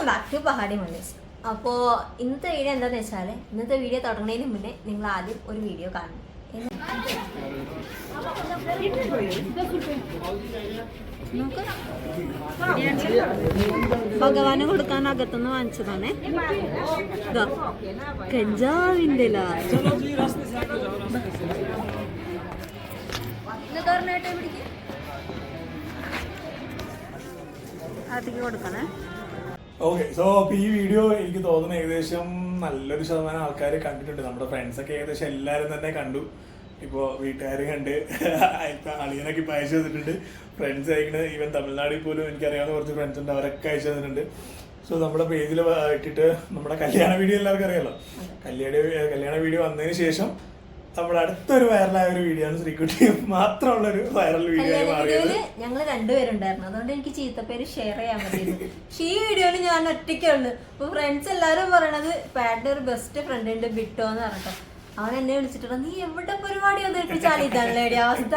Back to Pahari മണ്ണീസ്. അപ്പോൾ ഇന്നത്തെ video എന്താണെന്ന് വെച്ചാൽ, ഇന്നത്തെ വീഡിയോ തുടങ്ങുന്നതിന് മുന്നേ നിങ്ങൾ ആദ്യം ഒരു വീഡിയോ കാണണം. ഭഗവാന് കൊടുക്കാൻ അകത്തുനിന്ന് വാങ്ങിച്ചതാണേ. കഞ്ചാവിന്റെ അതിക്ക് കൊടുക്കണേ. ഓക്കെ, സോ അപ്പൊ ഈ വീഡിയോ എനിക്ക് തോന്നുന്നു ഏകദേശം നല്ലൊരു ശതമാനം ആൾക്കാർ കണ്ടിട്ടുണ്ട്. നമ്മുടെ ഫ്രണ്ട്സൊക്കെ ഏകദേശം എല്ലാവരും തന്നെ കണ്ടു. ഇപ്പോൾ വീട്ടുകാർ കണ്ട്, അളിയനൊക്കെ ഇപ്പം അയച്ചു തന്നിട്ടുണ്ട്. ഫ്രണ്ട്സ് അയക്കുന്നത് ഈവൻ തമിഴ്നാട്ടിൽ പോലും എനിക്കറിയാവുന്ന കുറച്ച് ഫ്രണ്ട്സ് ഉണ്ട്, അവരൊക്കെ അയച്ചു തന്നിട്ടുണ്ട്. സോ നമ്മുടെ പേജിൽ ഇട്ടിട്ട് നമ്മുടെ കല്യാണ വീഡിയോ എല്ലാവർക്കും അറിയാമല്ലോ. കല്യാണ വീഡിയോ വന്നതിന് ശേഷം നമ്മുടെ അടുത്തൊരു വൈറലായ ഒരു വീഡിയോ ആണ് ശ്രീകുട്ടി മാത്രമുള്ള ഒരു വൈറൽ വീഡിയോ ആയി മാറിയത്. ഞങ്ങൾ രണ്ടുപേരുണ്ടായിരുന്നു, അതുകൊണ്ട് എനിക്ക് ചീത്തപ്പേര് ഷെയർ ചെയ്യാൻ പറ്റിയിരുന്നു. പക്ഷെ ഈ വീഡിയോയിൽ ഞാൻ ഒറ്റയ്ക്കുള്ളു. അപ്പൊ ഫ്രണ്ട്സ് എല്ലാവരും പറയണത് പാഡിന്റെ ഒരു ബെസ്റ്റ് ഫ്രണ്ട് ഉണ്ട് ബിട്ടോ എന്ന് പറഞ്ഞിട്ടോ. അവൻ എന്നെ വിളിച്ചിട്ടുണ്ട്, നീ എവിടെ പരിപാടി ഒന്നിപ്പിച്ചാലിതാണല്ലേ അവസ്ഥ.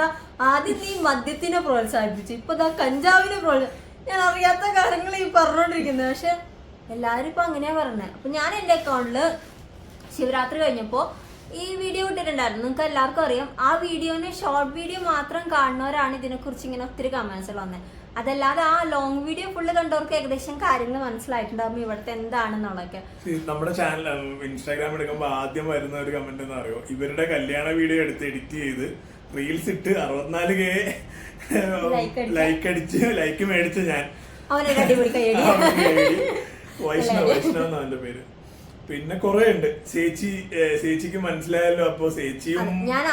ആദ്യം നീ മദ്യത്തിനെ പ്രോത്സാഹിപ്പിച്ചു, ഇപ്പൊ ദാ കഞ്ചാവിനെ ഞാൻ അറിയാത്ത കാര്യങ്ങൾ ഈ പറഞ്ഞോണ്ടിരിക്കുന്നത്. പക്ഷെ എല്ലാരും ഇപ്പൊ അങ്ങനെയാ പറഞ്ഞത്. അപ്പൊ ഞാൻ എന്റെ അക്കൗണ്ടില് ശിവരാത്രി കഴിഞ്ഞപ്പോ ഈ വീഡിയോ ഇട്ടിട്ടുണ്ടായിരുന്നു. നിങ്ങൾക്ക് എല്ലാവർക്കും അറിയാം, ആ വീഡിയോനെ ഷോർട്ട് വീഡിയോ മാത്രം കാണുന്നവരാണ് ഇതിനെക്കുറിച്ച് ഇങ്ങനെ ഒത്തിരി കമന്റ്സ് വന്നത്. അതല്ലാതെ ആ ലോങ് വീഡിയോ ഫുള്ള് കണ്ടവർക്ക് ഏകദേശം കാര്യങ്ങൾ മനസ്സിലായിട്ടുണ്ടാവും ഇവിടുത്തെ എന്താണെന്നുള്ളതൊക്കെ. നമ്മുടെ ചാനൽ ഇൻസ്റ്റാഗ്രാം എടുക്കുമ്പോൾ ആദ്യം വരുന്ന ഒരു കമന്റ് എന്ന് അറിയോ, ഇവരുടെ കല്യാണ വീഡിയോ എടുത്ത് എഡിറ്റ് ചെയ്ത് റീൽസ് ഇട്ട് 64K ലൈക്ക് മേടിച്ച ഞാൻ അവനൊരു അടിപൊളി കൈയടി. വൈഷ്ണവ് എന്നാ അവന്റെ പേര്. പിന്നെ കൊറേ ഉണ്ട്. ചേച്ചിക്ക് മനസ്സിലായല്ലോ. അപ്പൊ ചേച്ചിയും ഞാൻ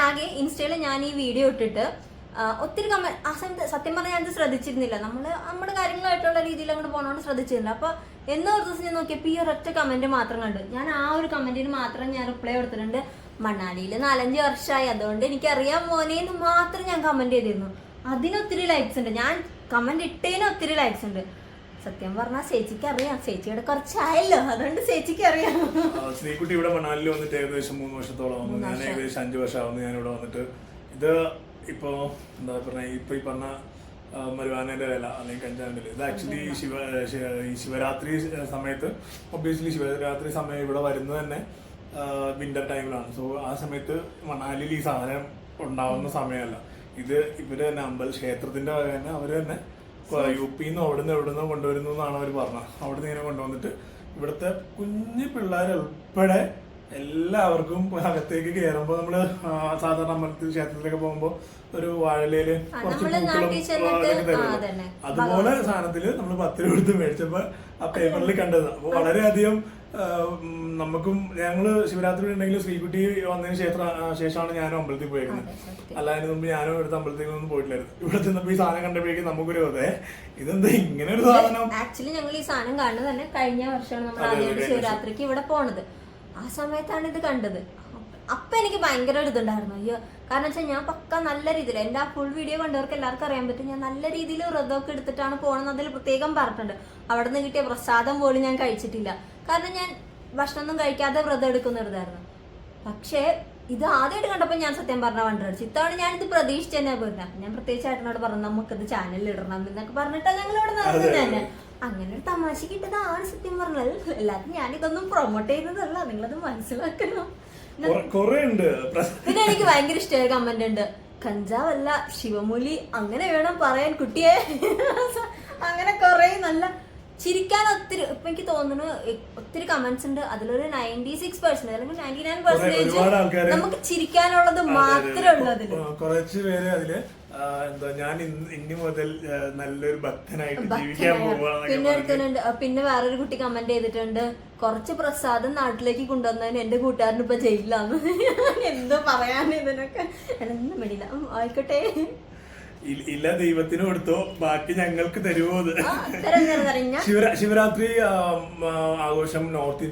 ആകെ ഇൻസ്റ്റയില് ഞാൻ ഈ വീഡിയോ ഇട്ടിട്ട് ഒത്തിരി കമന്റ് ആ സമയത്ത് സത്യം പറഞ്ഞാൽ ഞാൻ ശ്രദ്ധിച്ചിരുന്നില്ല. നമ്മുടെ കാര്യങ്ങളായിട്ടുള്ള രീതിയിൽ അങ്ങോട്ട് പോകണോണ്ട് ശ്രദ്ധിച്ചിരുന്നില്ല. അപ്പൊ എന്നോ ഒരു ദിവസം ഞാൻ നോക്കിയപ്പോൾ ഈ ഒരൊറ്റ കമന്റ് മാത്രം കണ്ടു. ഞാൻ ആ ഒരു കമന്റിന് മാത്രം ഞാൻ റിപ്ലൈ കൊടുത്തിട്ടുണ്ട്. മണാലിയിൽ 4-5 വർഷമായി, അതുകൊണ്ട് എനിക്കറിയാം മോനേന്ന് മാത്രം ഞാൻ കമന്റ് ചെയ്തിരുന്നു. അതിനൊത്തിരി ലൈക്സ് ഉണ്ട്. ഞാൻ കമന്റ് ഇട്ടതിന് ഒത്തിരി ലൈക്സ് ഉണ്ട്. സത്യം പറഞ്ഞാൽ ചേച്ചിക്ക് അറിയാം, ചേച്ചിയുടെ കുറച്ചായല്ലോ, അതുകൊണ്ട് ചേച്ചിക്ക് അറിയാം. ശ്രീകുട്ടി ഇവിടെ മണാലിയിൽ വന്നിട്ട് ഏകദേശം 3 വർഷത്തോളം വന്നു. ഞാൻ ഏകദേശം 5 വർഷമാവുന്നു ഞാൻ ഇവിടെ വന്നിട്ട്. ഇത് ഇപ്പോ എന്താ പറഞ്ഞ ഇപ്പൊ ഈ പറഞ്ഞ മരുവാനന്റെ വില അല്ലെങ്കിൽ കഞ്ചാവിന്റെ ഇത് ആക്ച്വലി ഈ ശിവരാത്രി സമയത്ത്, ഒബ്വിയസ്ലി ശിവരാത്രി സമയം ഇവിടെ വരുന്നത് തന്നെ വിന്റർ ടൈമിലാണ്. സോ ആ സമയത്ത് മണാലിയിൽ ഈ സാധനം ഉണ്ടാവുന്ന സമയമല്ല. ഇത് ഇവര് തന്നെ ക്ഷേത്രത്തിന്റെ വക തന്നെ അവര് തന്നെ യുപിന്ന് എവിടുന്ന് കൊണ്ടുവരുന്നു എന്നാണ് അവർ പറഞ്ഞത്. അവിടുന്ന് ഇങ്ങനെ കൊണ്ടുവന്നിട്ട് ഇവിടുത്തെ കുഞ്ഞു പിള്ളേരെ ഉൾപ്പെടെ എല്ലാവർക്കും അകത്തേക്ക് കയറുമ്പോൾ നമ്മള് സാധാരണ അമ്പലത്തിൽ ക്ഷേത്രത്തിലൊക്കെ പോകുമ്പോ ഒരു വാഴയില് കുറച്ച് പൂക്കളും തരുന്നു. അതുപോലെ സാധനത്തില് നമ്മൾ 10 രൂപ കൊടുത്ത് മേടിച്ചപ്പോ ആ പേപ്പറിൽ കണ്ടത്. അപ്പൊ വളരെയധികം നമുക്കും ഞങ്ങള് ശിവരാത്രി ഉണ്ടെങ്കിൽ ശ്രീകുട്ടി വന്നതിന് ശേഷമാണ് ഞാനും അമ്പലത്തിൽ പോയിരുന്നത്. അല്ലാതെ മുമ്പ് ഞാനും ഇവിടുത്തെ അമ്പലത്തിലൊന്നും പോയിട്ടില്ലായിരുന്നു. ഇവിടെ ചെന്നപ്പോ ഈ സാധനം കണ്ടപ്പോഴേക്കും നമുക്കൊരു ഇതെന്താ ഇങ്ങനെ ഒരു സാധനം. ആക്ച്വലി ഞങ്ങൾ ഈ സാധനം കാണുന്നത് തന്നെ കഴിഞ്ഞ വർഷമാണ് നമ്മൾ ആദ്യമായിട്ട് ശിവരാത്രിക്ക് ഇവിടെ പോണത്. ആ സമയത്താണ് ഇത് കണ്ടത്. അപ്പൊ എനിക്ക് ഭയങ്കര ഒരു ഇതുണ്ടായിരുന്നു. അയ്യോ, കാരണം വെച്ചാൽ ഞാൻ പക്ക നല്ല രീതിയിൽ എന്റെ ആ ഫുൾ വീഡിയോ കണ്ടവർക്ക് എല്ലാവർക്കും അറിയാൻ പറ്റും, ഞാൻ നല്ല രീതിയിൽ വ്രതമൊക്കെ എടുത്തിട്ടാണ് പോകണമെന്ന് അതിൽ പ്രത്യേകം പറഞ്ഞിട്ടുണ്ട്. അവിടെ നിന്ന് കിട്ടിയ പ്രസാദം പോലും ഞാൻ കഴിച്ചിട്ടില്ല. കാരണം ഞാൻ ഭക്ഷണമൊന്നും കഴിക്കാതെ വ്രതം എടുക്കുന്നതായിരുന്നു. പക്ഷേ ഇത് ആദ്യമായിട്ട് കണ്ടപ്പോൾ ഞാൻ സത്യം പറഞ്ഞ വണ്ടടിച്ചു. ഇത്തവണ ഞാനിത് പ്രതീക്ഷിച്ച് തന്നെ പോരുന്ന. ഞാൻ പ്രത്യേകിച്ച് ഏട്ടനോട് പറഞ്ഞു നമുക്കിത് ചാനലിൽ ഇടണം എന്നൊക്കെ പറഞ്ഞിട്ടാണ് ഞങ്ങൾ ഇവിടെ നടന്നത് തന്നെ. അങ്ങനെ ഒരു തമാശ കിട്ടതാണ് സത്യം പറഞ്ഞത്. എല്ലാത്തിനും ഞാനിതൊന്നും പ്രൊമോട്ട് ചെയ്യുന്നതല്ല, നിങ്ങളത് മനസ്സിലാക്കണം. പിന്നെ എനിക്ക് ഭയങ്കര ഇഷ്ടമായ കമന്റ് ഉണ്ട്, കഞ്ചാവല്ല ശിവമൂലി അങ്ങനെ വേണം പറയാൻ കുട്ടിയെ. അങ്ങനെ കുറെ നല്ല ചിരിക്കാൻ ഒത്തിരി ഇപ്പൊ എനിക്ക് തോന്നുന്നു ഒത്തിരി കമന്റ്സ് ഉണ്ട്. അതിലൊരു 96% അല്ലെങ്കിൽ 99% നമുക്ക് ചിരിക്കാനുള്ളത് മാത്രമേ ഉള്ളൂ അതില്. കുറച്ച് പേര് അതില് എന്താ ഞാൻ ഇനി മുതൽ നല്ലൊരു ഭക്തനായിട്ട് ജീവിക്കാൻ പോവാണ്. പിന്നെ വേറൊരു കുട്ടി കമന്റ് ചെയ്തിട്ടുണ്ട്, കുറച്ച് പ്രസാദം നാട്ടിലേക്ക് കൊണ്ടുവന്നതിന് എന്റെ കൂട്ടുകാരന് ഇപ്പൊ ജയിലിലാന്ന്. എന്തോ പറയാൻ ഇതിനൊക്കെ ഒന്നും വേണ്ടില്ല, ആയിക്കോട്ടെ. ഇല്ല, ദൈവത്തിന് കൊടുത്തോ, ബാക്കി ഞങ്ങൾക്ക് തരുമോ? ശിവരാത്രി ആഘോഷം നോർത്ത്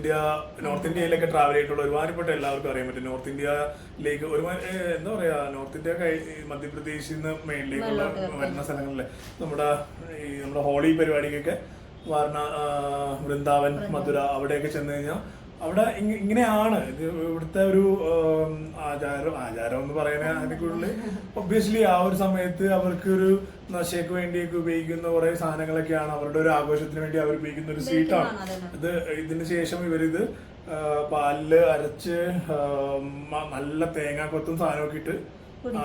ഇന്ത്യയിലൊക്കെ ട്രാവൽ ചെയ്തിട്ടുള്ള ഒരുമാതിരിപ്പെട്ട എല്ലാവർക്കും അറിയാൻ പറ്റും. നോർത്ത് ഇന്ത്യയിലേക്ക് ഒരുമാതിരി എന്താ പറയാ, നോർത്ത് ഇന്ത്യ മധ്യപ്രദേശിൽ നിന്ന് മേളിലേക്കുള്ള വരുന്ന സ്ഥലങ്ങളിലെ നമ്മുടെ ഹോളി പരിപാടിക്കൊക്കെ വരണ വൃന്ദാവൻ, മധുര അവിടെയൊക്കെ ചെന്ന് കഴിഞ്ഞാൽ അവിടെ ഇങ്ങനെയാണ് ഇത് ഇവിടുത്തെ ഒരു ആചാരം എന്ന് പറയുന്ന അതിനുള്ളിൽ ഒബ്വിയസ്ലി ആ ഒരു സമയത്ത് അവർക്ക് ഒരു നശയ്ക്ക് വേണ്ടിയൊക്കെ ഉപയോഗിക്കുന്ന കുറെ സാധനങ്ങളൊക്കെയാണ് അവരുടെ ഒരു ആഘോഷത്തിന് വേണ്ടി അവർ ഉപയോഗിക്കുന്ന ഒരു സ്വീറ്റാണ് ഇത്. ഇതിന് ശേഷം ഇവരിത് പാലില് അരച്ച് നല്ല തേങ്ങാക്കൊത്തും സാധനമൊക്കെ ഇട്ട്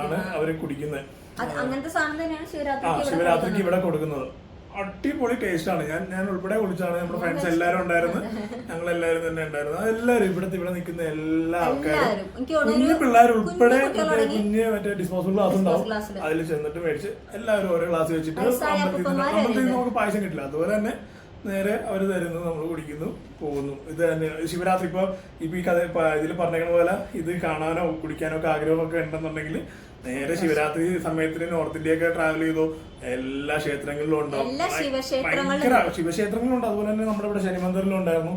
ആണ് അവര് കുടിക്കുന്നത്. ശിവരാത്രിക്ക് ഇവിടെ കൊടുക്കുന്നത് അടിപൊളി ടേസ്റ്റ് ആണ്. ഞാൻ ഉൾപ്പെടെ കുളിച്ചാണ്. നമ്മുടെ ഫ്രണ്ട്സ് എല്ലാരും ഉണ്ടായിരുന്നു, ഞങ്ങൾ എല്ലാരും തന്നെ ഉണ്ടായിരുന്നു. അതെല്ലാരും ഇവിടെ നിൽക്കുന്ന എല്ലാ ആൾക്കാരും കുഞ്ഞു പിള്ളേർ ഉൾപ്പെടെ കുഞ്ഞ് മറ്റേ ഡിസ്പോസബിൾ ഗ്ലാസ് ഉണ്ടാവും, അതിൽ ചെന്നിട്ട് മേടിച്ച് എല്ലാവരും ഓരോ ഗ്ലാസ് വെച്ചിട്ട് അമ്പലത്തിൽ നമുക്ക് പായസം കിട്ടില്ല, അതുപോലെ തന്നെ നേരെ അവര് തരുന്നു, നമ്മൾ കുടിക്കുന്നു, പോകുന്നു. ഇത് തന്നെ ശിവരാത്രി ഇപ്പൊ ഈ കഥ ഇതിൽ പറഞ്ഞ പോലെ ഇത് കാണാനോ കുടിക്കാനോ ഒക്കെ ആഗ്രഹമൊക്കെ ഉണ്ടെന്നുണ്ടെങ്കിൽ നേരെ ശിവരാത്രി സമയത്തിന് നോർത്ത് ഇന്ത്യ ഒക്കെ ട്രാവൽ ചെയ്തു. എല്ലാ ക്ഷേത്രങ്ങളിലും ഉണ്ടാവും, ഭയങ്കര ശിവക്ഷേത്രങ്ങളുണ്ട്. അതുപോലെ തന്നെ നമ്മുടെ ഇവിടെ ശനിമന്ദിറിലും ഉണ്ടായിരുന്നു.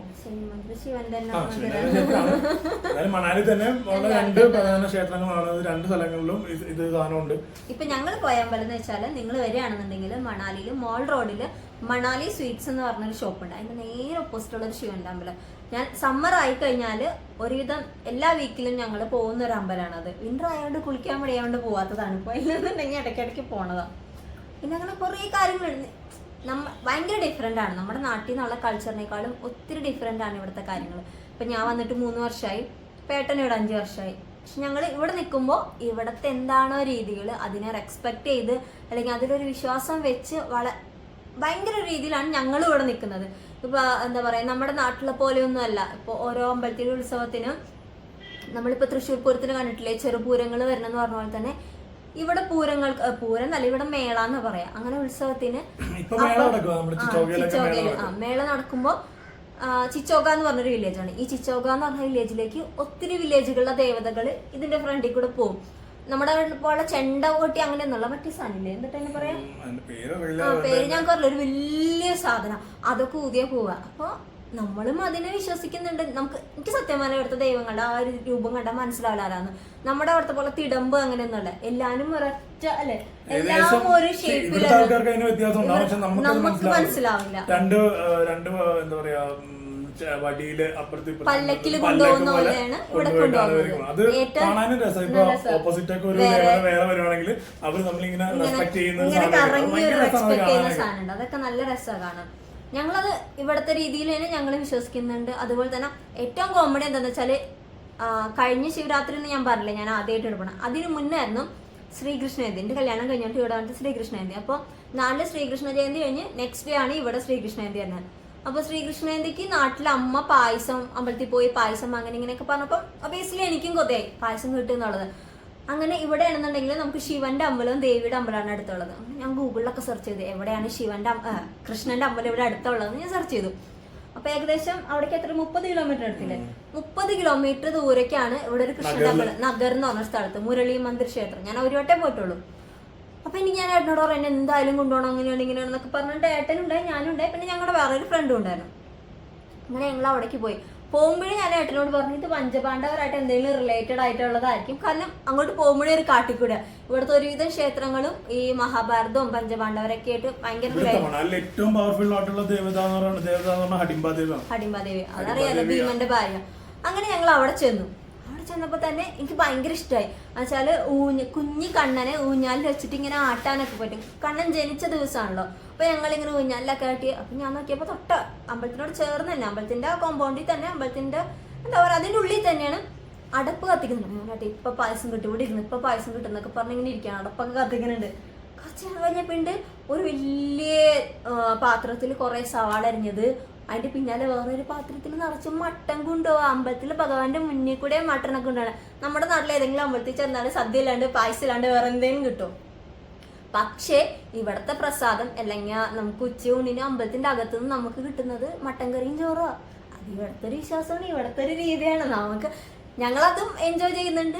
എന്നാലും മണാലി തന്നെ ഉള്ള 2 പ്രധാന ക്ഷേത്രങ്ങളാണ്. 2 സ്ഥലങ്ങളിലും ഇത് സാധനമുണ്ട്. ഇപ്പൊ ഞങ്ങൾ പോയ അമ്പലം എന്ന് വെച്ചാല് നിങ്ങൾ വരികയാണെന്നുണ്ടെങ്കിൽ മണാലിയില് മോൾ റോഡില് മണാലി സ്വീറ്റ്സ് എന്ന് പറഞ്ഞൊരു ഷോപ്പ് ഉണ്ട്. അതിന്റെ നേരെ ഓപ്പോസിറ്റ് ഉള്ള ഒരു ശിവന്റെ അമ്പലം. ഞാൻ സമ്മർ ആയി കഴിഞ്ഞാല് ഒരുവിധം എല്ലാ വീക്കിലും ഞങ്ങൾ പോകുന്ന ഒരു അമ്പലമാണ് അത്. വിന്റർ ആയതുകൊണ്ട് കുളിക്കാൻ മടിയായോണ്ട് പോവാത്തതാണ്. ഇപ്പൊ ഇല്ലെന്നുണ്ടെങ്കിൽ ഇടയ്ക്കിടയ്ക്ക് പോണതാണ്. പിന്നെ അങ്ങനെ കുറേ കാര്യങ്ങളുണ്ട്. ഭയങ്കര ഡിഫറെൻ്റ് ആണ്. നമ്മുടെ നാട്ടിൽ നിന്നുള്ള കൾച്ചറിനേക്കാളും ഒത്തിരി ഡിഫറെൻ്റ് ആണ് ഇവിടുത്തെ കാര്യങ്ങൾ. ഇപ്പം ഞാൻ വന്നിട്ട് 3 വർഷമായി, പേട്ടൻ ഇവിടെ 5 വർഷമായി. പക്ഷെ ഞങ്ങൾ ഇവിടെ നിൽക്കുമ്പോൾ ഇവിടുത്തെ എന്താണോ രീതികൾ അതിനെ റെസ്പെക്ട് ചെയ്ത് അല്ലെങ്കിൽ അതിലൊരു വിശ്വാസം വെച്ച് ഭയങ്കര രീതിയിലാണ് ഞങ്ങൾ ഇവിടെ നിൽക്കുന്നത്. ഇപ്പോൾ എന്താ പറയുക, നമ്മുടെ നാട്ടിലെ പോലെയൊന്നും അല്ല. ഇപ്പോൾ ഓരോ അമ്പലത്തിലെ ഉത്സവത്തിന് നമ്മളിപ്പോൾ തൃശ്ശൂർ പൂരത്തിന് കണ്ടിട്ടില്ലേ ചെറുപൂരങ്ങൾ വരണമെന്ന് പറഞ്ഞ പോലെ തന്നെ ഇവിടെ പൂരം എന്നല്ല, ഇവിടെ മേള എന്ന് പറയാം. അങ്ങനെ ഉത്സവത്തിന് മേള നടക്കുമ്പോ ചിച്ചോക എന്ന് പറഞ്ഞൊരു വില്ലേജാണ്. ഈ ചിച്ചോക എന്ന് പറഞ്ഞ വില്ലേജിലേക്ക് ഒത്തിരി വില്ലേജുകളിലെ ദേവതകൾ ഇതിന്റെ ഫ്രണ്ടിൽ കൂടെ പോകും. നമ്മുടെ പോലെ ചെണ്ട ഓട്ടി അങ്ങനെയൊന്നുള്ള മറ്റേ സാധനമില്ലേ, എന്നിട്ട് തന്നെ പറയാം, പേര് ഞാൻ പറഞ്ഞില്ല, ഒരു വലിയ സാധനം അതൊക്കെ ഊതിയ പോവുക. അപ്പൊ നമ്മളും അതിനെ വിശ്വസിക്കുന്നുണ്ട്. എനിക്ക് സത്യമാണ് ഇവിടുത്തെ ദൈവങ്ങളുടെ ആ ഒരു രൂപം കണ്ടാൽ മനസ്സിലാവില്ലാന്ന്. നമ്മുടെ അവിടുത്തെ പോലെ തിടമ്പ് അങ്ങനെയൊന്നുമല്ല, എല്ലാരും ഒരൊറ്റ അല്ലെ, എല്ലാം ഒരു ഷേപ്പിലാണ്, നമുക്ക് മനസ്സിലാവില്ല. പല്ലക്കില് കൊണ്ടുപോകുന്ന പോലെയാണ് ഇവിടെ കൊണ്ടുപോകുന്നത്. അത് കാണാനും രസം. ഇപ്പൊ ഓപ്പോസിറ്റ് ഒക്കെ ഒരു വേറെ വരുവാണെങ്കിൽ അവർ നമ്മളിങ്ങനെ ഇങ്ങനെ കറങ്ങി ഒരു റെസ്പെക്ട് ചെയ്യുന്ന സാധനം. അതൊക്കെ നല്ല രസമാണ് കാണാൻ. ഞങ്ങളത് ഇവിടുത്തെ രീതിയിൽ തന്നെ ഞങ്ങൾ വിശ്വസിക്കുന്നുണ്ട്. അതുപോലെ തന്നെ ഏറ്റവും കോമഡി എന്താണെന്ന് വെച്ചാല് കഴിഞ്ഞ ശിവരാത്രി എന്ന് ഞാൻ പറഞ്ഞില്ലേ, ഞാൻ ആദ്യമായിട്ട് എടുക്കണം. അതിന് മുന്നേ ആയിരുന്നു ശ്രീകൃഷ്ണ ജയന്തി. എന്റെ കല്യാണം കഴിഞ്ഞിട്ട് ഇവിടെ വന്നിട്ട് ശ്രീകൃഷ്ണ ജയന്തി. അപ്പോൾ നാട്ടിലെ ശ്രീകൃഷ്ണ ജയന്തി കഴിഞ്ഞ് നെക്സ്റ്റ് ഡേ ആണ് ഇവിടെ ശ്രീകൃഷ്ണ ജയന്തി തന്നെ. അപ്പൊ ശ്രീകൃഷ്ണ ജയന്തിക്ക് നാട്ടിലെ അമ്മ പായസം, അമ്പലത്തിൽ പോയി പായസം അങ്ങനെ ഇങ്ങനെയൊക്കെ പറഞ്ഞപ്പോൾ ഒബിയസ്ലി എനിക്കും കൊതിയായി പായസം കിട്ടുമെന്നുള്ളത്. അങ്ങനെ ഇവിടെ ആണെന്നുണ്ടെങ്കിൽ നമുക്ക് ശിവന്റെ അമ്പലവും ദേവിയുടെ അമ്പലമാണ് അടുത്തുള്ളത്. ഞാൻ ഗൂഗിളിലൊക്കെ സെർച്ച് ചെയ്തു എവിടെയാണ് കൃഷ്ണന്റെ അമ്പലം ഇവിടെ അടുത്തുള്ളതെന്ന് ഞാൻ സെർച്ച് ചെയ്തു. അപ്പൊ ഏകദേശം അവിടേക്ക് എത്ര 30 കിലോമീറ്റർ അടുത്തില്ലേ, 30 കിലോമീറ്റർ ദൂരേക്കാണ് ഇവിടെ ഒരു കൃഷ്ണന്റെ അമ്പലം, നഗർ എന്ന് പറഞ്ഞ സ്ഥലത്ത്, മുരളി മന്ദിർ ക്ഷേത്രം. ഞാൻ ഒരു വട്ടേ പോയിട്ടുള്ളൂ. അപ്പൊ എനിക്ക് ഞാൻ ഏട്ടനോട് പറഞ്ഞു എന്നെ എന്തായാലും കൊണ്ടുപോകണം, അങ്ങനെയാണ് ഇങ്ങനെയാണെന്നൊക്കെ പറഞ്ഞിട്ട് ഏട്ടനുണ്ടായി, ഞാനുണ്ടായി, പിന്നെ ഞങ്ങളുടെ വേറൊരു ഫ്രണ്ടും ഉണ്ടായിരുന്നു. അങ്ങനെ ഞങ്ങൾ അവിടേക്ക് പോയി. പോകുമ്പോഴേ ഞാൻ ഏട്ടനോട് പറഞ്ഞു ഇത് പഞ്ചപാണ്ഡവരായിട്ട് എന്തെങ്കിലും റിലേറ്റഡ് ആയിട്ടുള്ളതായിരിക്കും. കാരണം അങ്ങോട്ട് പോകുമ്പോഴേ ഒരു കാട്ടിക്കൂടെ ഇവിടുത്തെ ഒരുവിധം ക്ഷേത്രങ്ങളും ഈ മഹാഭാരതവും പഞ്ചപാണ്ഡവരൊക്കെ ആയിട്ട് ഭയങ്കര ഏറ്റവും പവർഫുൾ ആയിട്ടുള്ള ഹഡിംബാദേവി, അതറിയാലോ, ഭീമന്റെ ഭാര്യ. അങ്ങനെ ഞങ്ങൾ അവിടെ ചെന്നപ്പോ തന്നെ എനിക്ക് ഭയങ്കര ഇഷ്ടമായി. എന്നുവെച്ചാല് കുഞ്ഞി കണ്ണനെ ഊഞ്ഞാലിൽ വെച്ചിട്ട് ഇങ്ങനെ ആട്ടാനൊക്കെ പറ്റും. കണ്ണൻ ജനിച്ച ദിവസമാണല്ലോ. അപ്പൊ ഞങ്ങളിങ്ങനെ ഊഞ്ഞാലിലൊക്കെ ആട്ടി. അപ്പൊ ഞാൻ നോക്കിയപ്പോ അമ്പലത്തിനോട് ചേർന്ന് തന്നെ, അമ്പലത്തിന്റെ കോമ്പൗണ്ടിൽ തന്നെ, അമ്പലത്തിന്റെ എന്താ പറയുക അതിന്റെ ഉള്ളിൽ തന്നെയാണ് അടപ്പ് കത്തിക്കുന്നുണ്ട്. ഞാനാട്ടെ ഇപ്പൊ പായസം കിട്ടും, ഇവിടെ ഇരുന്ന് ഇപ്പൊ പായസം കിട്ടും എന്നൊക്കെ പറഞ്ഞിങ്ങനെ ഇരിക്കുകയാണ്. അടപ്പൊക്കെ കത്തിക്കുന്നുണ്ട്. കുറച്ച് നേരം കഴിഞ്ഞപ്പോണ്ട് ഒരു വലിയ പാത്രത്തിൽ കുറെ സവാള അരിഞ്ഞത്, അതിന്റെ പിന്നാലെ വേറൊരു പാത്രത്തിൽ നിറച്ച് മട്ടൻ കൊണ്ടുപോകുക. അമ്പലത്തില് ഭഗവാന്റെ മുന്നിൽ കൂടെ മട്ടനൊക്കെ കൊണ്ടുപോകണം. നമ്മുടെ നാട്ടിൽ ഏതെങ്കിലും അമ്പലത്തിൽ ചെന്നാലും സദ്യ ഇല്ലാണ്ട് പായസം ഇല്ലാണ്ട് വേറെ എന്തെങ്കിലും കിട്ടും. പക്ഷേ ഇവിടുത്തെ പ്രസാദം അല്ലെങ്കിൽ നമുക്ക് ഉച്ചയൂണിന് അമ്പലത്തിന്റെ അകത്തുനിന്ന് നമുക്ക് കിട്ടുന്നത് മട്ടൻ കറിയും ചോറുവാ. അത് ഇവിടുത്തെ ഒരു വിശ്വാസമാണ്, ഇവിടുത്തെ ഒരു രീതിയാണ്. ഞങ്ങളതും എൻജോയ് ചെയ്യുന്നുണ്ട്.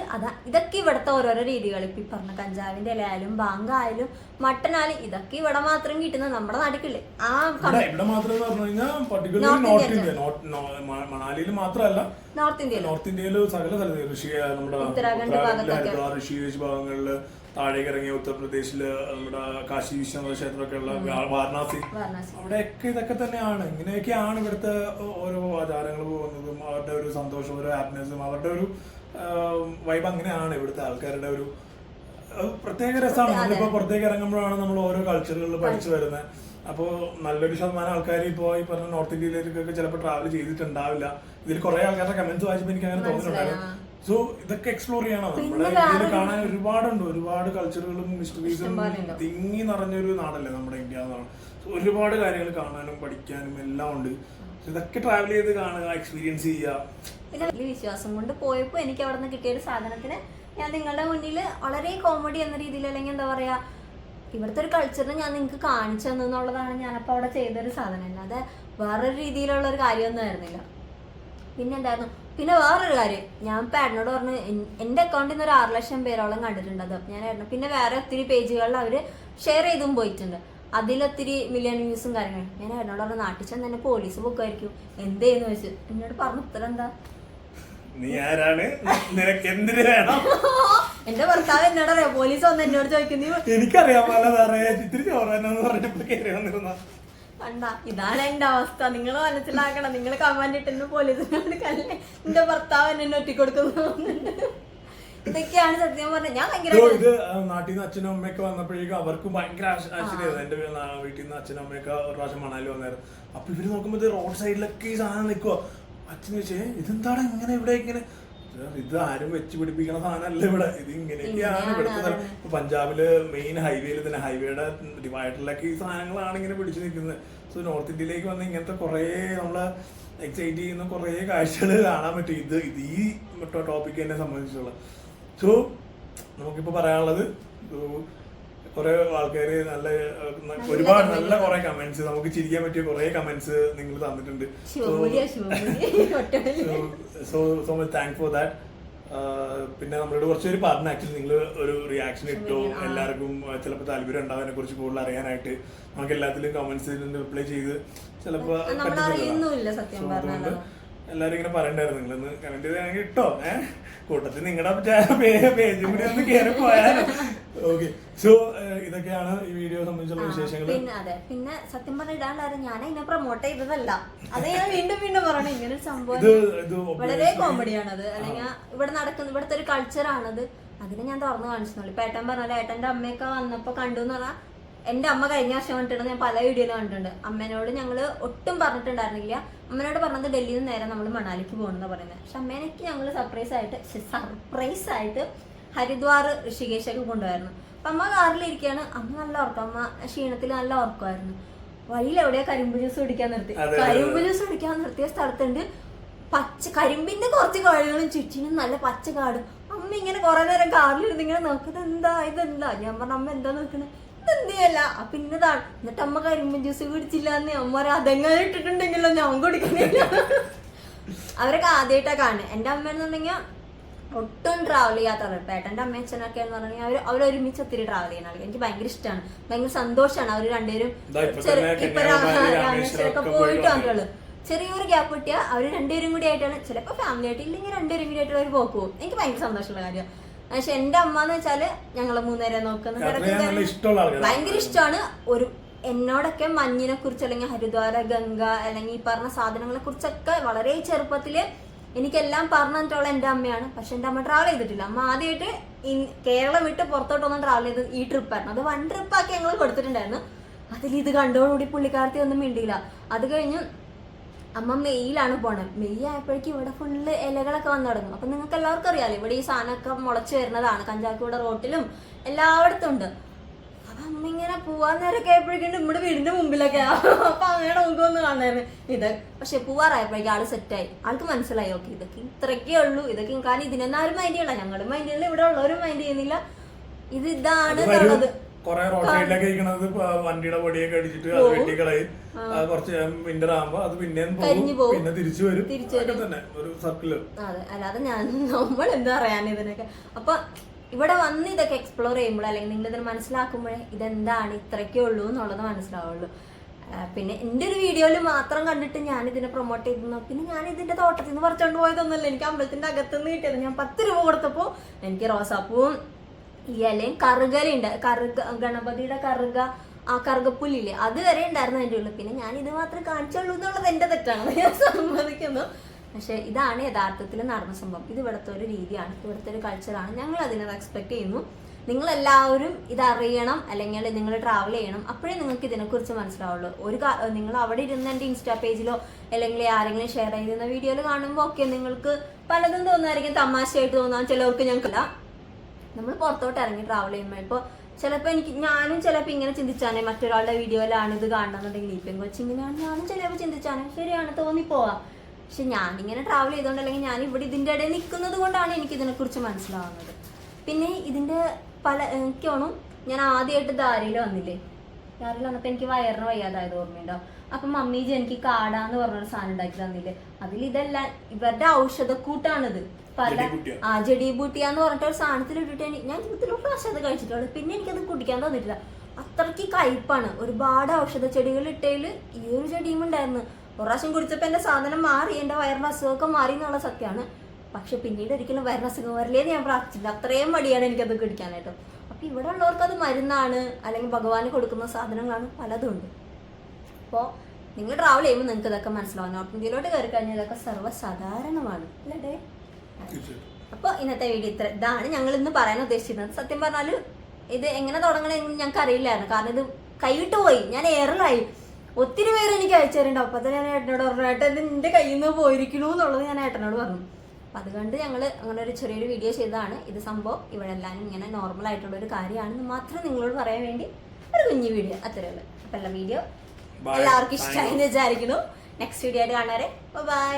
ഇതൊക്കെ ഇവിടുത്തെ ഓരോരോ രീതികൾ. ഇപ്പൊ ഈ പറഞ്ഞ കഞ്ചാവിന്റെ ഇലയായാലും ബാങ്കായാലും മട്ടനായാലും ഇതൊക്കെ ഇവിടെ മാത്രം കിട്ടുന്നത്, നമ്മുടെ നാട്ടിൽ ആ മണാലിയിൽ മാത്രമല്ല നോർത്ത് ഇന്ത്യയിൽ സകല സ്ഥലത്ത്, ഉത്തരാഖണ്ഡ് ഭാഗത്തൊക്കെ ഋഷികേശ് ഭാഗങ്ങളില് താഴേക്ക് ഇറങ്ങിയ ഉത്തർപ്രദേശില് നമ്മുടെ കാശി വിശ്വനാഥ ക്ഷേത്രമൊക്കെ ഉള്ള വാരണാസി, അവിടെയൊക്കെ ഇതൊക്കെ തന്നെയാണ്. ഇങ്ങനെയൊക്കെയാണ് ഇവിടുത്തെ ഓരോ ആചാരങ്ങൾ പോകുന്നതും അവരുടെ ഒരു സന്തോഷവും ഒരു ഹാപ്പിനെസ്സും അവരുടെ ഒരു വൈബ് അങ്ങനെയാണ് ഇവിടുത്തെ ആൾക്കാരുടെ ഒരു പ്രത്യേക രസമാണ്. നമ്മളിപ്പോ പുറത്തേക്ക് ഇറങ്ങുമ്പോഴാണ് നമ്മൾ ഓരോ കൾച്ചറുകളിൽ പഠിച്ചു വരുന്നത്. അപ്പോൾ നല്ലൊരു ശതമാനം ആൾക്കാർ ഇപ്പോൾ ഈ പറഞ്ഞ നോർത്ത് ഇന്ത്യയിലേക്കൊക്കെ ചിലപ്പോൾ ട്രാവൽ ചെയ്തിട്ടുണ്ടാവില്ല. ഇതിൽ കുറെ ആൾക്കാരുടെ കമന്റ്സ് വായിച്ചപ്പോൾ എനിക്ക് അങ്ങനെ തോന്നുന്നുണ്ടായിരുന്നു. സോ ഇതൊക്കെ എക്സ്പ്ലോർ ചെയ്യണം. നമ്മുടെ ഇന്ത്യയിൽ കാണാൻ ഒരുപാടുണ്ട്, ഒരുപാട് കൾച്ചറുകളും ഹിസ്റ്ററീസും തിങ്ങി നിറഞ്ഞൊരു നാടല്ലേ നമ്മുടെ ഇന്ത്യ എന്നാണ്. ഒരുപാട് കാര്യങ്ങൾ കാണാനും പഠിക്കാനും എല്ലാം ഉണ്ട്. ഇതൊക്കെ ട്രാവൽ ചെയ്ത് കാണുക, എക്സ്പീരിയൻസ് ചെയ്യുക. പിന്നെ വലിയ വിശ്വാസം കൊണ്ട് പോയപ്പോൾ എനിക്ക് അവിടെ നിന്ന് കിട്ടിയ ഒരു സാധനത്തിന് ഞാൻ നിങ്ങളുടെ മുന്നിൽ വളരെ കോമഡി എന്ന രീതിയിൽ, അല്ലെങ്കിൽ എന്താ പറയാ, ഇവിടുത്തെ ഒരു കൾച്ചറിനെ ഞാൻ നിങ്ങൾക്ക് കാണിച്ചു തന്നു എന്നുള്ളതാണ് ഞാനപ്പോൾ അവിടെ ചെയ്തൊരു സാധനം. അല്ലാതെ വേറൊരു രീതിയിലുള്ള ഒരു കാര്യമൊന്നും ആയിരുന്നില്ല. പിന്നെ എന്തായിരുന്നു, പിന്നെ വേറൊരു കാര്യം, ഞാൻ ഇപ്പം ഏട്ടനോട് പറഞ്ഞു എൻ്റെ അക്കൗണ്ടിൽ നിന്ന് ഒരു 6 ലക്ഷം പേരോളം കണ്ടിട്ടുണ്ട്. അത് ഞാൻ ഏട്ടന് പിന്നെ വേറെ ഒത്തിരി പേജുകളിൽ അവർ ഷെയർ ചെയ്തും പോയിട്ടുണ്ട്. അതിലൊത്തിരി മില്യൺ വ്യൂസും കാര്യങ്ങളും. ഞാൻ ഏട്ടനോട് പറഞ്ഞു നാട്ടിൽ ചെന്ന് തന്നെ പോലീസ് ബുക്കായിരിക്കും എന്തേന്ന് വെച്ച്. എന്നോട് പറഞ്ഞ ഉത്തരം എന്താ, നീ ആരാണ്, നിനക്ക് എന്തിനു വേണം? എന്റെ ഭർത്താവ് എന്നോട് അറിയാം, പോലീസ് വന്ന് എന്നോട് ചോദിക്കുന്നു. എനിക്കറിയാം ഇത്തിരി ചോറാനെന്ന് പറഞ്ഞപ്പോ കയറി വന്നിരുന്ന കണ്ടാ, ഇതാണ് എന്റെ അവസ്ഥ. നിങ്ങൾ മനസ്സിലാക്കണം. നിങ്ങൾ കമാൻഡ് ഇട്ടെന്ന് പോലീസിനോട് കല്ലേ എന്റെ ഭർത്താവ് എന്നെ ഒറ്റിക്കൊടുക്കുന്നു. ഇതൊക്കെയാണ് സത്യം പറഞ്ഞത്. ഞാൻ ഭയങ്കര ഇത് നാട്ടിൽ നിന്ന് അച്ഛനും അമ്മയൊക്കെ വന്നപ്പോഴേക്കും അവർക്ക് ഭയങ്കര ആശ്ചര്യമായിരുന്നു. എന്റെ വീട്ടിൽ നിന്ന് അച്ഛനും അമ്മയൊക്കെ ഒരു പ്രാവശ്യം മണാലി വന്നായിരുന്നു. അപ്പൊ ഇവര് നോക്കുമ്പോ റോഡ് സൈഡിലൊക്കെ ഈ സാധനം നിൽക്കുവോ. അച്ഛൻ ചോദിച്ചേ ഇതെന്താണ് ഇങ്ങനെ ഇവിടെ ഇങ്ങനെ, ഇത് ആരും വെച്ച് പിടിപ്പിക്കണ സാധനമല്ല ഇവിടെ, ഇത് ഇങ്ങനെയൊക്കെയാണ് ഇവിടുത്തെ. ഇപ്പൊ പഞ്ചാബില് മെയിൻ ഹൈവേയിൽ തന്നെ ഹൈവേയുടെ ഡിവൈഡറിലൊക്കെ ഈ സാധനങ്ങളാണ് ഇങ്ങനെ പിടിച്ചു നിൽക്കുന്നത്. സോ നോർത്ത് ഇന്ത്യയിലേക്ക് വന്ന് ഇങ്ങനത്തെ കുറെ നമ്മളെ എക്സൈറ്റ് ചെയ്യുന്ന കുറെ കാഴ്ചകൾ കാണാൻ പറ്റും. ഇത് ഈ ടോപ്പിക് എന്നെ സംബന്ധിച്ചുള്ള. സോ നമുക്കിപ്പോ പറയാനുള്ളത്, കുറെ ആൾക്കാര് നല്ല ഒരുപാട് നല്ല കുറെ കമന്റ്സ്, നമുക്ക് ചിരിക്കാൻ പറ്റിയ കുറെ കമന്റ്സ് നിങ്ങൾ തന്നിട്ടുണ്ട്. So much thank for that. പിന്നെ നമ്മളോട് കുറച്ചുപേര് പറഞ്ഞു ആക്ച്വലി നിങ്ങൾ ഒരു റിയാക്ഷൻ ഇട്ടോ, എല്ലാവർക്കും ചിലപ്പോൾ താല്പര്യം ഉണ്ടാവും അതിനെ കുറിച്ച് കൂടുതൽ അറിയാനായിട്ട്. നമുക്ക് എല്ലാത്തിലും കമന്റ്സിൽ റിപ്ലൈ ചെയ്ത് ചിലപ്പോൾ എല്ലാരും ഇങ്ങനെ പറയണ്ടായിരുന്നു നിങ്ങളൊന്ന് കമന്റ് ചെയ്താണെങ്കിൽ ഇട്ടോ. കൂട്ടത്തിൽ നിങ്ങളുടെ പേജും കൂടി ഒന്ന് കയറി പോയാലോ. ഓക്കെ, സോ ഇതൊക്കെയാണ് ഈ വീഡിയോ സംബന്ധിച്ചുള്ള വിശേഷങ്ങൾ. പിന്നെ അതെ, പിന്നെ സത്യം പറഞ്ഞ ഇടാണ്ടായിരുന്നു, ഞാൻ അതിനെ പ്രൊമോട്ട് ചെയ്തതല്ല. അത് ഞാൻ വീണ്ടും പറയണം. ഇങ്ങനെ ഒരു സംഭവം വളരെ കോമഡിയാണത്. അല്ലെങ്കിൽ ഇവിടെ നടക്കുന്ന ഇവിടുത്തെ ഒരു കൾച്ചറാണത്. അതിനെ ഞാൻ തുറന്നു കാണിച്ചോളൂ. ഇപ്പൊ ഏട്ടൻ പറഞ്ഞാൽ ഏട്ടന്റെ അമ്മയൊക്കെ വന്നപ്പോ കണ്ടു എന്ന് പറഞ്ഞാൽ, എന്റെ അമ്മ കഴിഞ്ഞ വർഷം കണ്ടിട്ടുണ്ട്, ഞാൻ പല വീഡിയോയിലും കണ്ടിട്ടുണ്ട്. അമ്മേനോട് ഞങ്ങൾ ഒട്ടും പറഞ്ഞിട്ടുണ്ടായിരുന്നില്ല. അമ്മേനോട് പറഞ്ഞത് ഡൽഹിയിൽ നിന്ന് നേരെ നമ്മൾ മണാലിക്ക് പോകണമെന്ന് പറയുന്നത്. പക്ഷെ അമ്മേനൊക്കെ ഞങ്ങൾ സർപ്രൈസ് ആയിട്ട് ഹരിദ്വാർ ഋഷികേശൊക്കെ കൊണ്ടുപോയിരുന്നു. അപ്പൊ അമ്മ കാറിലിരിക്കുകയാണ്. അമ്മ നല്ല ഉറക്കം, അമ്മ ക്ഷീണത്തിൽ നല്ല ഉറക്കമായിരുന്നു. വഴിയിൽ എവിടെയാ കരിമ്പ് ജ്യൂസ് കുടിക്കാൻ നിർത്തിയ സ്ഥലത്തുണ്ട് കരിമ്പിന്റെ കുറച്ച് കാടുകളും ചുറ്റിനും നല്ല പച്ച കാടും. അമ്മ ഇങ്ങനെ കുറെ നേരം കാറിലിരുന്ന് ഇങ്ങനെ നോക്കുന്നത് ഇതെന്താ. ഞാൻ പറഞ്ഞ അമ്മ എന്താ നോക്കണേ, ഇതെന്തിയല്ല. അപ്പൊ ഇന്നതാണ്. എന്നിട്ട് അമ്മ കരിമ്പൻ ജ്യൂസ് കുടിച്ചില്ല എന്ന് അമ്മ അതെങ്ങനെ ഇട്ടിട്ടുണ്ടെങ്കിലോ ഞാൻ കുടിക്കുന്നില്ല. അവരൊക്കെ ആദ്യമായിട്ടാ കാണുന്നത്. എന്റെ അമ്മ എന്നുണ്ടെങ്കിൽ ഒട്ടും ട്രാവൽ ചെയ്യാത്തവർ. ഏട്ടൻ്റെ അമ്മ അച്ഛനൊക്കെ എന്ന് പറഞ്ഞാൽ അവരൊരുമിച്ച് ഒത്തിരി ട്രാവൽ ചെയ്യുന്ന ആൾക്ക്. എനിക്ക് ഭയങ്കര ഇഷ്ടമാണ്, ഭയങ്കര സന്തോഷമാണ്. അവർ രണ്ടുപേരും ഇപ്പൊ രാമേശ്വരമൊക്കെ പോയിട്ട് വന്നിട്ടുള്ളു. ചെറിയൊരു ഗ്യാപ്പ് കിട്ടിയാൽ അവർ രണ്ടുപേരും കൂടി ആയിട്ടാണ്, ചിലപ്പോൾ ഫാമിലി ആയിട്ട് ഇല്ലെങ്കിൽ രണ്ടുപേരും കൂടി ആയിട്ട് അവർ പോക്ക് പോകും. എനിക്ക് ഭയങ്കര സന്തോഷമുള്ള കാര്യമാണ്. പക്ഷെ എന്റെ അമ്മ എന്ന് വെച്ചാല് ഞങ്ങളെ 3 നേരം നോക്കുന്ന ഭയങ്കര ഇഷ്ടമാണ്. ഒരു എന്നോടൊക്കെ മഞ്ഞിനെ കുറിച്ച് അല്ലെങ്കിൽ ഹരിദ്വാര, ഗംഗ അല്ലെങ്കിൽ ഈ പറഞ്ഞ സാധനങ്ങളെ കുറിച്ചൊക്കെ വളരെ ചെറുപ്പത്തില് എനിക്കെല്ലാം പറഞ്ഞിട്ടുള്ള എൻ്റെ അമ്മയാണ്. പക്ഷെ എൻ്റെ അമ്മ ട്രാവൽ ചെയ്തിട്ടില്ല. അമ്മ ആദ്യമായിട്ട് കേരളം വിട്ട് പുറത്തോട്ടൊന്നും ട്രാവൽ ചെയ്ത് ഈ ട്രിപ്പായിരുന്നു. അത് 1 ട്രിപ്പാക്കി ഞങ്ങൾ കൊടുത്തിട്ടുണ്ടായിരുന്നു. അതിൽ ഇത് കണ്ടോടുകൂടി പുള്ളിക്കാരത്തി ഒന്നും മിണ്ടിയില്ല. അത് കഴിഞ്ഞ് അമ്മ മെയ്യിലാണ് പോണത്. മെയ് ആയപ്പോഴേക്കും ഇവിടെ ഫുള്ള് ഇലകളൊക്കെ വന്നു തുടങ്ങും. അപ്പൊ നിങ്ങൾക്ക് എല്ലാവർക്കും അറിയാലോ ഇവിടെ ഈ സാധനമൊക്കെ മുളച്ച് വരുന്നതാണ്. കഞ്ചാക്കൂടെ റോട്ടിലും എല്ലായിടത്തും ഉണ്ട്. അപ്പൊ അമ്മ ഇങ്ങനെ പോവാൻ നേരമൊക്കെ ആയപ്പോഴേക്കും നമ്മുടെ വീടിന്റെ മുമ്പിലൊക്കെ. അപ്പൊ അമ്മയുടെ മുഖമൊന്നും കാണായിരുന്നു ഇത്. പക്ഷെ പോവാറായപ്പോഴേക്കും ആള് സെറ്റായി. ആൾക്ക് മനസ്സിലായി ഓക്കെ ഇതൊക്കെ ഇത്രയൊക്കെ ഉള്ളൂ. ഇതൊക്കെ കാരണം ഇതിനൊന്നും ആരും മൈൻഡ് ചെയ്യണ്ട. ഞങ്ങളും മൈൻഡ് ചെയ്യില്ല, ഇവിടെ ഉള്ളവരും മൈൻഡ് ചെയ്യുന്നില്ല. ഇതാണ് ഉള്ളത്. കൊറേ റോഡ് സൈഡിലൊക്കെ ഇരിക്കണത് വണ്ടിയുടെ പൊടിയൊക്കെ അടിച്ചിട്ട് അത് വെട്ടിക്കളയും. കുറച്ച് വിന്റർ ആകുമ്പോ അത് പിന്നെയും പോകും, പിന്നെ തിരിച്ചു വരും. തന്നെ ഒരു സർക്കിള്. അതെ, അല്ലാതെ നമ്മൾ എന്താ പറയാൻ ഇതിനൊക്കെ. അപ്പൊ ഇവിടെ വന്ന് ഇതൊക്കെ എക്സ്പ്ലോർ ചെയ്യുമ്പോൾ അല്ലെങ്കിൽ നിങ്ങൾ ഇതിന് മനസ്സിലാക്കുമ്പോഴേ ഇതെന്താണ് ഇത്രയൊക്കെ ഉള്ളൂ എന്നുള്ളത് മനസ്സിലാവുള്ളൂ. പിന്നെ എൻ്റെ ഒരു വീഡിയോയിൽ മാത്രം കണ്ടിട്ട് ഞാൻ ഇതിനെ പ്രൊമോട്ട് ചെയ്തു. പിന്നെ ഞാൻ ഇതിന്റെ തോട്ടത്തിൽ നിന്ന് പറിച്ചോണ്ട് പോയതൊന്നുമല്ല. എനിക്ക് അമ്പലത്തിന്റെ അകത്തുനിന്ന് കിട്ടിയത്. ഞാൻ 10 രൂപ കൊടുത്തപ്പോൾ എനിക്ക് റോസാപ്പൂവും ഈ ഇലയും കറുകലുണ്ട്, ഗണപതിയുടെ ആ കറുകപ്പുല്ലില്ലേ അത് വരെ ഉണ്ടായിരുന്നു എൻ്റെ ഉള്ളിൽ. പിന്നെ ഞാൻ ഇത് മാത്രമേ കാണിച്ചുള്ളൂ എന്നുള്ളത് എൻ്റെ തെറ്റാണ്, ഞാൻ സമ്മതിക്കുന്നു. പക്ഷെ ഇതാണ് യഥാർത്ഥത്തിൽ നടന്ന സംഭവം. ഇത് ഇവിടുത്തെ ഒരു രീതിയാണ്, ഇവിടുത്തെ ഒരു കൾച്ചറാണ്. ഞങ്ങൾ അതിനെ റെസ്പെക്ട് ചെയ്യുന്നു. നിങ്ങളെല്ലാവരും ഇതറിയണം, അല്ലെങ്കിൽ നിങ്ങൾ ട്രാവൽ ചെയ്യണം, അപ്പോഴേ നിങ്ങൾക്ക് ഇതിനെക്കുറിച്ച് മനസ്സിലാവുള്ളൂ. നിങ്ങൾ അവിടെ ഇരുന്ന് എൻ്റെ ഇൻസ്റ്റാ പേജിലോ അല്ലെങ്കിൽ ആരെങ്കിലും ഷെയർ ചെയ്തിരുന്ന വീഡിയോയിൽ കാണുമ്പോൾ ഒക്കെ നിങ്ങൾക്ക് പലതും തോന്നുമായിരിക്കും, തമാശയായിട്ട് തോന്നാം ചിലവർക്ക്. ഞങ്ങൾക്കല്ല, നമ്മൾ പുറത്തോട്ട് ഇറങ്ങി ട്രാവൽ ചെയ്യുമ്പോൾ ഇപ്പോൾ ചിലപ്പോൾ ഞാനും ചിലപ്പോൾ ഇങ്ങനെ ചിന്തിച്ചാനേ, മറ്റൊരാളുടെ വീഡിയോയിലാണ് ഇത് കാണണമെന്നുണ്ടെങ്കിൽ ഈ പെങ്കൊച്ച് ഇങ്ങനെയാണ്, ഞാനും ചിലപ്പോൾ ചിന്തിച്ചാനേ, ശരിയാണ്, തോന്നിപ്പോവാം. പക്ഷെ ഞാനിങ്ങനെ ട്രാവൽ ചെയ്തുകൊണ്ട് അല്ലെങ്കിൽ ഞാൻ ഇവിടെ ഇതിൻ്റെ ഇടയിൽ നിൽക്കുന്നത് കൊണ്ടാണ് എനിക്ക് ഇതിനെക്കുറിച്ച് മനസ്സിലാവുന്നത്. പിന്നെ ഇതിൻ്റെ എനിക്ക് തോന്നും, ഞാൻ ആദ്യമായിട്ട് ധാരയിൽ വന്നില്ലേ, ധാരയിൽ വന്നപ്പോൾ എനിക്ക് വയറിന് വയ്യാതായത് ഓർമ്മയുണ്ടോ? അപ്പം മമ്മീജി എനിക്ക് കാടാന്ന് പറഞ്ഞൊരു സാധനം ഉണ്ടാക്കി തന്നില്ലേ, അതിൽ ഇതെല്ലാം ഇവരുടെ ഔഷധക്കൂട്ടാണിത്. പല ജഡീബൂട്ടിയാന്ന് പറഞ്ഞിട്ട് ഒരു സാധനത്തിൽ ഇട്ടിട്ട് ഞാൻ ജീവിതത്തിലൊരു പ്രാവശ്യം അത് കഴിച്ചിട്ടുള്ളൂ. പിന്നെ എനിക്കത് കുടിക്കാൻ തോന്നിയിട്ടില്ല, അത്രയ്ക്ക് കയ്പ്പാണ്. ഒരുപാട് ഔഷധ ചെടികൾ ഇട്ടതിൽ ഈ ഒരു ചെടിയും ഉണ്ടായിരുന്നു. ഒരു പ്രാവശ്യം കുടിച്ചപ്പോൾ എൻ്റെ സാധനം മാറി, എൻ്റെ വയറിൻ്റെ അസുഖമൊക്കെ മാറി എന്നുള്ള സത്യമാണ്. പക്ഷെ പിന്നീട് ഒരിക്കലും വയറിന് അസുഖം വരില്ലേന്ന് ഞാൻ പ്രാർത്ഥിച്ചില്ല, അത്രയും മടിയാണ് എനിക്കത് കുടിക്കാനായിട്ട്. അപ്പം ഇവിടെ ഉള്ളവർക്ക് അത് മരുന്നാണ്, അല്ലെങ്കിൽ ഭഗവാന് കൊടുക്കുന്ന സാധനങ്ങളാണ്, പലതും ഉണ്ട്. അപ്പോൾ നിങ്ങൾ ട്രാവൽ ചെയ്യുമ്പോൾ നിങ്ങൾക്ക് ഇതൊക്കെ മനസ്സിലാവും. നോർത്ത് ഇന്ത്യയിലോട്ട് കയറി കഴിഞ്ഞാൽ ഇതൊക്കെ സർവ്വസാധാരണമാണ് അല്ലേ? അപ്പോൾ ഇന്നത്തെ വീഡിയോ ഇതാണ് ഞങ്ങൾ ഇന്ന് പറയാൻ ഉദ്ദേശിച്ചിരുന്നത്. സത്യം പറഞ്ഞാൽ ഇത് എങ്ങനെ തുടങ്ങണമെന്ന് ഞങ്ങൾക്ക് അറിയില്ലായിരുന്നു, കാരണം ഇത് കൈവിട്ട് പോയി, ഞാൻ എയറിലായി. ഒത്തിരി പേര് എനിക്ക് അയച്ചു തരുന്നുണ്ടാവും. അപ്പോൾ അത് ഞാൻ ഏട്ടനോട് പറഞ്ഞു, ഏട്ടൻ ഇത് എൻ്റെ കയ്യിൽ നിന്ന് പോയിരിക്കണു എന്നുള്ളത് ഞാൻ ഏട്ടനോട് പറഞ്ഞു. അപ്പം അതുകൊണ്ട് ഞങ്ങൾ അങ്ങനെ ഒരു ചെറിയൊരു വീഡിയോ ചെയ്തതാണ്. ഇത് സംഭവം ഇവിടെ എല്ലാവരും ഇങ്ങനെ നോർമൽ ആയിട്ടുള്ളൊരു കാര്യമാണെന്ന് മാത്രം നിങ്ങളോട് പറയാൻ വേണ്ടി ഒരു കുഞ്ഞു വീഡിയോ, അത്രയേ ഉള്ളൂ. അപ്പം എല്ലാ വീഡിയോ എല്ലാവർക്കും ഇഷ്ടമായി എന്ന് വിചാരിക്കുന്നു. നെക്സ്റ്റ് വീഡിയോ ആയിട്ട് കാണാറേ, ബൈ.